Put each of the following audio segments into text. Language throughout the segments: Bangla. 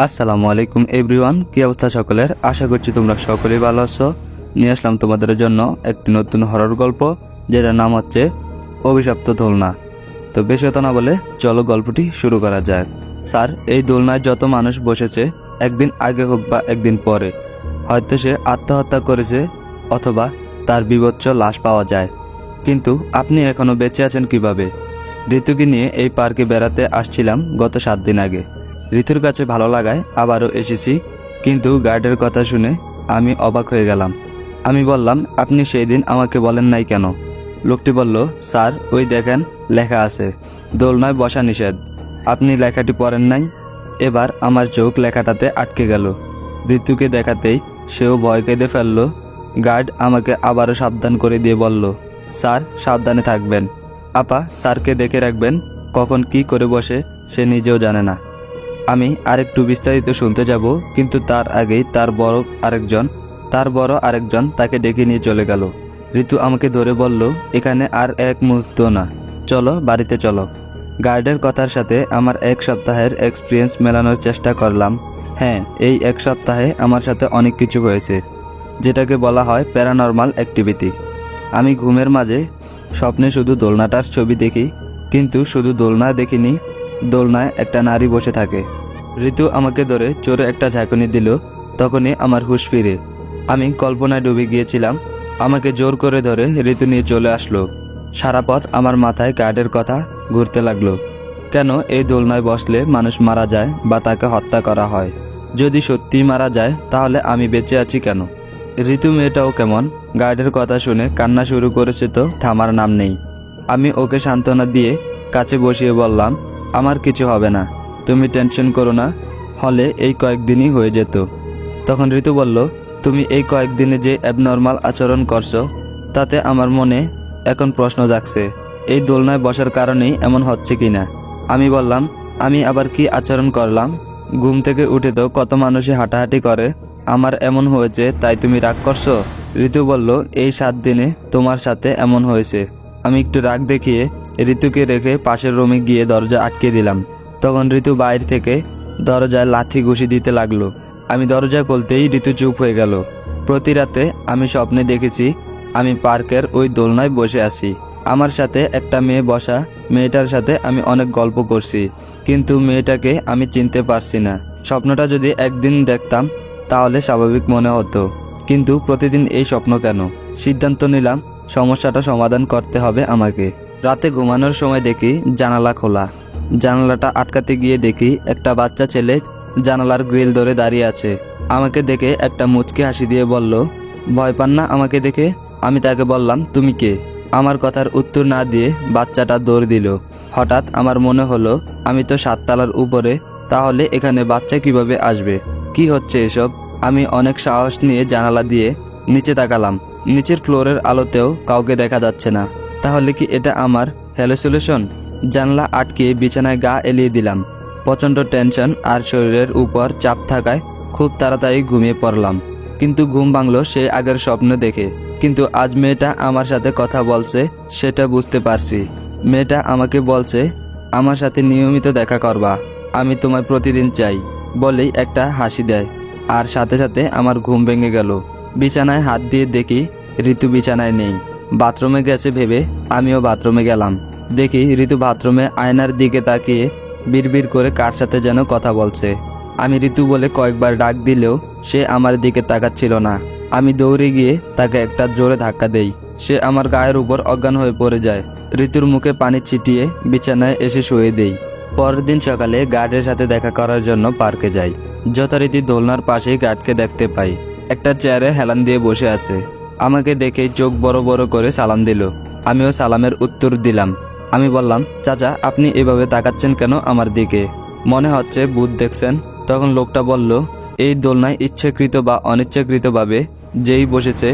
আসসালামু আলাইকুম এভরিওয়ান, কি অবস্থা সকলের? আশা করছি তোমরা সকলেই ভালো আছো। নিয়ে আসলাম তোমাদের জন্য একটি নতুন হরর গল্প, যেটার নাম হচ্ছে অভিশপ্ত দোলনা। তো বেশি কথা না বলে চলো গল্পটি শুরু করা যাক। স্যার, এই দোলনায় যত মানুষ বসেছে, একদিন আগে হোক বা একদিন পরে, হয়তো সে আত্মহত্যা করেছে অথবা তার বিভৎস লাশ পাওয়া যায়, কিন্তু আপনি এখনো বেঁচে আছেন কিভাবে? ঋতুকে নিয়ে এই পার্কে বেড়াতে আসছিলাম গত 7 দিন আগে। ঋতুর কাছে ভালো লাগায় আবারও এসেছি, কিন্তু গার্ডের কথা শুনে আমি অবাক হয়ে গেলাম। আমি বললাম, আপনি সেই দিন আমাকে বলেন নাই কেন? লোকটি বলল, স্যার, ওই দেখেন লেখা আছে দোলনায় বসা নিষেধ। আপনি লেখাটি পড়েন নাই? এবার আমার চোখ লেখাটাতে আটকে গেল। ঋতুকে দেখাতেই সেও ভয় কেঁদে ফেলল। গার্ড আমাকে আবারও সাবধান করে দিয়ে বলল, স্যার, সাবধানে থাকবেন। আপা, স্যারকে দেখে রাখবেন, কখন কি করে বসে সে নিজেও জানে না। আমি আরেকটু বিস্তারিত শুনতে যাব, কিন্তু তার আগেই তার বড় আরেকজন তাকে ডেকে নিয়ে চলে গেল। ঋতু আমাকে ধরে বলল, এখানে আর এক মুহূর্ত না, চলো বাড়িতে চলো। গার্ডের কথার সাথে আমার 1 সপ্তাহের এক্সপিরিয়েন্স মেলানোর চেষ্টা করলাম। হ্যাঁ, এই 1 সপ্তাহে আমার সাথে অনেক কিছু হয়েছে, যেটাকে বলা হয় প্যারানর্মাল অ্যাক্টিভিটি। আমি ঘুমের মাঝে স্বপ্নে শুধু দোলনাটার ছবি দেখি, কিন্তু শুধু দোলনা দেখিনি, দোলনায় একটা নারী বসে থাকে। ঋতু আমাকে ধরে চোরে একটা ঝাঁকুনি দিল, তখনই আমার হুঁশ ফিরে। আমি কল্পনায় ডুবে গিয়েছিলাম। আমাকে জোর করে ধরে ঋতু নিয়ে চলে আসলো। সারা পথ আমার মাথায় গার্ডের কথা ঘুরতে লাগলো। কেন এই দোলনায় বসলে মানুষ মারা যায় বা তাকে হত্যা করা হয়? যদি সত্যিই মারা যায়, তাহলে আমি বেঁচে আছি কেন? ঋতু মেয়েটাও কেমন, গার্ডের কথা শুনে কান্না শুরু করেছে তো থামার নাম নেই। আমি ওকে সান্ত্বনা দিয়ে কাছে বসিয়ে বললাম, আমার কিছু হবে না, তুমি টেনশন করো না, হলে এই কয়েকদিনই হয়ে যেত। তখন ঋতু বলল, তুমি এই কয়েকদিনে যে অ্যাবনর্মাল আচরণ করছো, তাতে আমার মনে এখন প্রশ্ন জাগছে, এই দোলনায় বসার কারণেই এমন হচ্ছে কিনা। আমি বললাম, আমি আবার কি আচরণ করলাম? ঘুম থেকে উঠে তো কত মানুষই হাঁটাহাঁটি করে, আমার এমন হয়েছে তাই তুমি রাগ করছো? ঋতু বলল, এই 7 দিনে তোমার সাথে এমন হয়েছে। আমি একটু রাগ দেখিয়ে ঋতুকে রেখে পাশের রুমে গিয়ে দরজা আটকে দিলাম। তখন ঋতু বাইরে থেকে দরজায় লাথি ঘুষি দিতে লাগলো। আমি দরজা খুলতেই ঋতু চুপ হয়ে গেল। প্রতি রাতে আমি স্বপ্নে দেখেছি আমি পার্কের ওই দোলনায় বসে আছি, আমার সাথে একটা মেয়ে বসা। মেয়েটার সাথে আমি অনেক গল্প করছি, কিন্তু মেয়েটাকে আমি চিনতে পারছি না। স্বপ্নটা যদি একদিন দেখতাম তাহলে স্বাভাবিক মনে হতো, কিন্তু প্রতিদিন এই স্বপ্ন কেন? সিদ্ধান্ত নিলাম সমস্যাটা সমাধান করতে হবে আমাকে। রাতে ঘুমানোর সময় দেখি জানালা খোলা। জানালাটা আটকাতে গিয়ে দেখি একটা বাচ্চা ছেলে জানালার গ্রিল ধরে দাঁড়িয়ে আছে। আমাকে দেখে একটা মুচকি হাসি দিয়ে বলল, ভয় পান না আমাকে দেখে? আমি তাকে বললাম, তুমি কে? আমার কথার উত্তর না দিয়ে বাচ্চাটা দৌড় দিল। হঠাৎ আমার মনে হলো, আমি তো 7 তলার উপরে, তাহলে এখানে বাচ্চা কিভাবে আসবে? কি হচ্ছে এসব? আমি অনেক সাহস নিয়ে জানালা দিয়ে নিচে তাকালাম। নিচের ফ্লোরের আলোতেও কাউকে দেখা যাচ্ছে না। তাহলে কি এটা আমার হ্যালুসিনেশন? জানলা আটকে বিছানায় গা এলিয়ে দিলাম। প্রচণ্ড টেনশন আর শরীরের উপর চাপ থাকায় খুব তাড়াতাড়ি ঘুমিয়ে পড়লাম। কিন্তু ঘুম ভাঙলো সেই আগের স্বপ্ন দেখে। কিন্তু আজ মেয়েটা আমার সাথে কথা বলছে, সেটা বুঝতে পারছি। মেয়েটা আমাকে বলছে, আমার সাথে নিয়মিত দেখা করবা, আমি তোমায় প্রতিদিন চাই, বলেই একটা হাসি দেয়। আর সাথে সাথে আমার ঘুম ভেঙে গেল। বিছানায় হাত দিয়ে দেখি ঋতু বিছানায় নেই। বাথরুমে গেছে ভেবে আমিও বাথরুমে গেলাম। দেখি ঋতু বাথরুমে আয়নার দিকে তাকিয়ে বিড়বিড় করে কার সাথে যেন কথা বলছে। আমি ঋতু বলে কয়েকবার ডাক দিলেও সে আমার দিকে তাকাচ্ছিল না। আমি দৌড়ে গিয়ে তাকে একটা জোরে ধাক্কা দেই। সে আমার গায়ের উপর অজ্ঞান হয়ে পড়ে যায়। ঋতুর মুখে পানি ছিটিয়ে বিছানায় এসে শুয়ে দেই। পরের দিন সকালে গার্ডের সাথে দেখা করার জন্য পার্কে যাই। যথারীতি দোলনার পাশেই গার্ডকে দেখতে পাই। একটা চেয়ারে হেলান দিয়ে বসে আছে। আমাকে দেখেই চোখ বড় বড় করে সালাম দিল। আমিও সালামের উত্তর দিলাম। আমি বললাম, চাচা, আপনি এভাবে তাকাচ্ছেন কেন আমার দিকে? মনে হচ্ছে ভূত দেখছেন। তখন লোকটা বলল, এই দোলনায় ইচ্ছাকৃত বা অনিচ্ছাকৃতভাবে যেই বসেছে,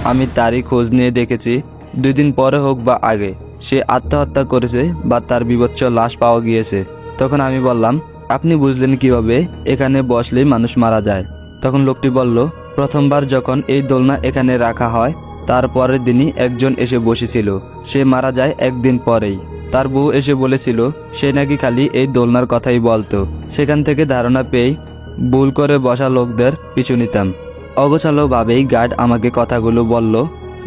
আমি তারই খোঁজ নিয়ে দেখেছি। 2 দিন পরে হোক বা আগে, সে আত্মহত্যা করেছে বা তার বিভৎস লাশ পাওয়া গিয়েছে। তখন আমি বললাম, আপনি বুঝলেন কিভাবে এখানে বসলেই মানুষ মারা যায়? তখন লোকটি বলল, প্রথমবার যখন এই দোলনা এখানে রাখা হয়, তার পরের দিনই একজন এসে বসেছিল। সে মারা যায় 1 দিন পরেই। তার বউ এসে বলেছিল সে নাকি খালি এই দোলনার কথাই বলতো। সেখান থেকে ধারণা পেয়ে ভুল করে বসা লোকদের পিছু নিতাম। অগোছালোভাবেই গার্ড আমাকে কথাগুলো বলল।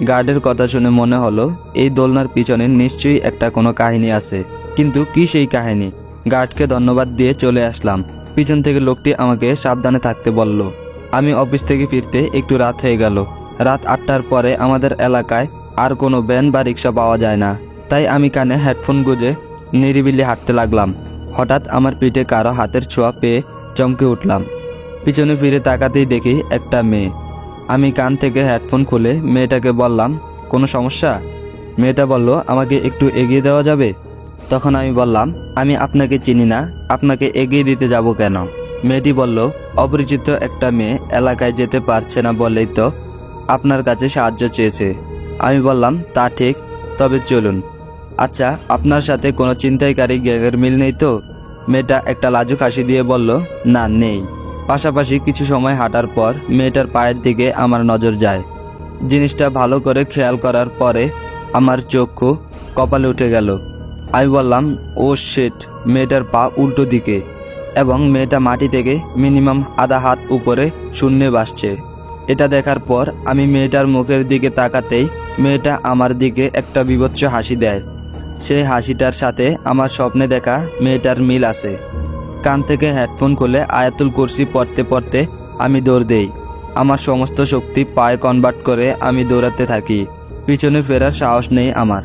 গার্ডের কথা শুনে মনে হলো এই দোলনার পিছনে নিশ্চয়ই একটা কোনো কাহিনী আছে, কিন্তু কি সেই কাহিনী? গার্ডকে ধন্যবাদ দিয়ে চলে আসলাম। পিছন থেকে লোকটি আমাকে সাবধানে থাকতে বলল। আমি অফিস থেকে ফিরতে একটু রাত হয়ে গেল। রাত 8টার পরে আমাদের এলাকায় আর কোনো ভ্যান বা রিক্সা পাওয়া যায় না, তাই আমি কানে হেডফোন গুঁজে নিরিবিলি হাঁটতে লাগলাম। হঠাৎ আমার পিঠে কারো হাতের ছোঁয়া পেয়ে চমকে উঠলাম। পিছনে ফিরে তাকাতেই দেখি একটা মেয়ে। আমি কান থেকে হেডফোন খুলে মেয়েটাকে বললাম, কোনো সমস্যা? মেয়েটা বলল, আমাকে একটু এগিয়ে দেওয়া যাবে? তখন আমি বললাম, আমি আপনাকে চিনি না, আপনাকে এগিয়ে দিতে যাব কেন? মেয়েটি বলল, অপরিচিত একটা মেয়ে এলাকায় যেতে পারছে না বলেই তো আপনার কাছে সাহায্য চেয়েছে। আমি বললাম, তা ঠিক, তবে চলুন। আচ্ছা, আপনার সাথে কোনো ছিনতাইকারী গ্যাংয়ের মিল নেই তো? মেয়েটা একটা লাজুক হাসি দিয়ে বলল, না, নেই। পাশাপাশি কিছু সময় হাঁটার পর মেয়েটার পায়ের দিকে আমার নজর যায়। জিনিসটা ভালো করে খেয়াল করার পরে আমার চক্ষু কপালে উঠে গেল। আমি বললাম, ও শিট! মেয়েটার পা উল্টো দিকে এবং মেয়েটা মাটি থেকে মিনিমাম আধা হাত উপরে শূন্যে ভাসছে। এটা দেখার পর আমি মেয়েটার মুখের দিকে তাকাতেই মেয়েটা আমার দিকে একটা বীভৎস হাসি দেয়। সেই হাসিটার সাথে আমার স্বপ্নে দেখা মেয়েটার মিল আছে। কান থেকে হেডফোন খুলে আয়াতুল কুরসি পড়তে পড়তে আমি দৌড় দেই। আমার সমস্ত শক্তি পায়ে কনভার্ট করে আমি দৌড়াতে থাকি। পিছনে ফেরার সাহস নেই আমার।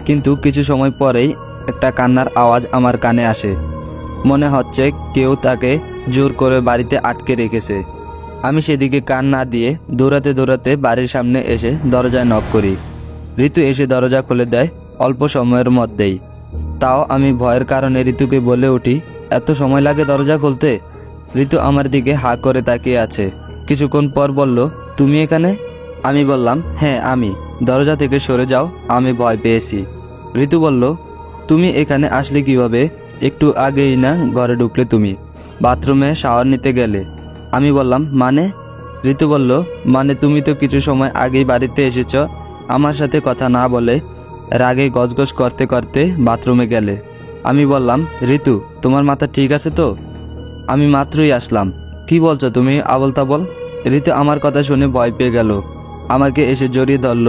কিন্তু কিছু সময় পরেই একটা কান্নার আওয়াজ আমার কানে আসে। মনে হচ্ছে কেউ তাকে জোর করে বাড়িতে আটকে রেখেছে। আমি সেদিকে কান না দিয়ে দৌড়াতে দৌড়াতে বাড়ির সামনে এসে দরজায় নক করি। ঋতু এসে দরজা খুলে দেয় অল্প সময়ের মধ্যেই। তাও আমি ভয়ের কারণে ঋতুকে বলে উঠি, এত সময় লাগে দরজা খুলতে? ঋতু আমার দিকে হা করে তাকিয়ে আছে। কিছুক্ষণ পর বলল, তুমি এখানে? আমি বললাম, হ্যাঁ আমি। দরজা থেকে সরে যাও, আমি ভয় পেয়েছি। ঋতু বলল, তুমি এখানে আসলে কিভাবে? একটু আগেই না ঘরে ঢুকলে তুমি? বাথরুমে শাওয়ার নিতে গেলে। আমি বললাম, মানে? ঋতু বলল, মানে তুমি তো কিছু সময় আগেই বাড়িতে এসেছ, আমার সাথে কথা না বলে রাগে গজগজ করতে করতে বাথরুমে গেলে। আমি বললাম, ঋতু তোমার মাথা ঠিক আছে তো? আমি মাত্রই আসলাম। কি বলছো তুমি আবল তাবল? ঋতু আমার কথা শুনে ভয় পেয়ে গেল, আমাকে এসে জড়িয়ে ধরল।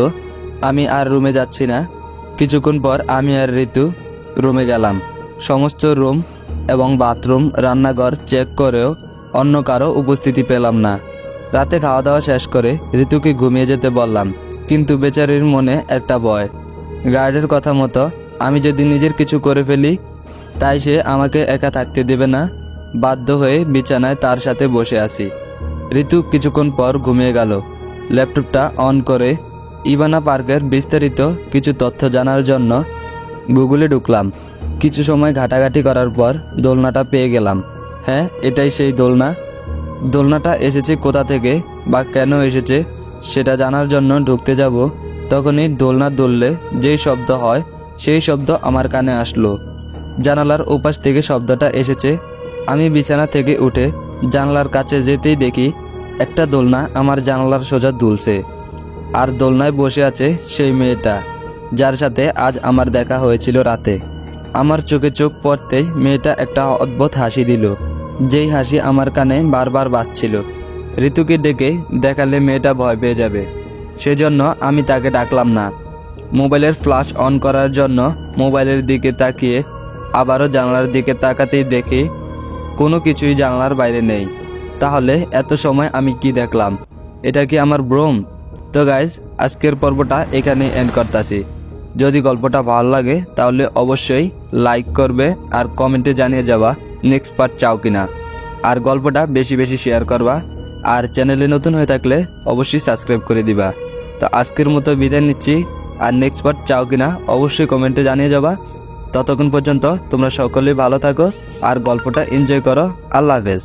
আমি আর রুমে যাচ্ছি না। কিছুক্ষণ পর আমি আর ঋতু রুমে গেলাম। সমস্ত রুম এবং বাথরুম, রান্নাঘর চেক করেও অন্য কারো উপস্থিতি পেলাম না। রাতে খাওয়া দাওয়া শেষ করে ঋতুকে ঘুমিয়ে যেতে বললাম, কিন্তু বেচারির মনে একটা ভয়। গার্ডের কথা মতো আমি যদি নিজের কিছু করে ফেলি, তাই সে আমাকে একা থাকতে দেবে না। বাধ্য হয়ে বিছানায় তার সাথে বসে আছি। ঋতু কিছুক্ষণ পর ঘুমিয়ে গেল। ল্যাপটপটা অন করে ইভানা পার্কের বিস্তারিত কিছু তথ্য জানার জন্য গুগলে ঢুকলাম। কিছু সময় ঘাটাঘাটি করার পর দোলনাটা পেয়ে গেলাম। হ্যাঁ, এটাই সেই দোলনা। দোলনাটা এসেছে কোথা থেকে বা কেন এসেছে সেটা জানার জন্য ঢুকতে যাব, তখনই দোলনা দুললে যেই শব্দ হয় সেই শব্দ আমার কানে আসলো। জানালার ওপাশ থেকে শব্দটা এসেছে। আমি বিছানা থেকে উঠে জানলার কাছে যেতেই দেখি একটা দোলনা আমার জানালার সোজা দুলছে, আর দোলনায় বসে আছে সেই মেয়েটা যার সাথে আজ আমার দেখা হয়েছিল রাতে। আমার চোখে চোখ পড়তেই মেয়েটা একটা অদ্ভুত হাসি দিল, যেই হাসি আমার কানে বারবার বাজছিল। ঋতুকে ডেকে দেখালে মেয়েটা ভয় পেয়ে যাবে, সেজন্য আমি তাকে ডাকলাম না। মোবাইলের ফ্ল্যাশ অন করার জন্য মোবাইলের দিকে তাকিয়ে আবারও জানলার দিকে তাকাতেই দেখি কোনো কিছুই জানলার বাইরে নেই। তাহলে এত সময় আমি কি দেখলাম? এটা কি আমার ভ্রম? তো গাইজ, আজকের পর্বটা এখানে এন্ড করতেছি। যদি গল্পটা ভালো লাগে তাহলে অবশ্যই লাইক করবে আর কমেন্টে জানিয়ে যাবা নেক্সট পার্ট চাও কিনা। আর গল্পটা বেশি বেশি শেয়ার করবা। আর চ্যানেলে নতুন হয়ে থাকলে অবশ্যই সাবস্ক্রাইব করে দিবা। তো আজকের মতো বিদায় নিচ্ছি। আর নেক্সট পার্ট চাও কিনা অবশ্যই কমেন্টে জানিয়ে যাবা। ততক্ষণ পর্যন্ত তোমরা সকলেই ভালো থাকো আর গল্পটা এনজয় করো। আল্লাহ হাফেজ।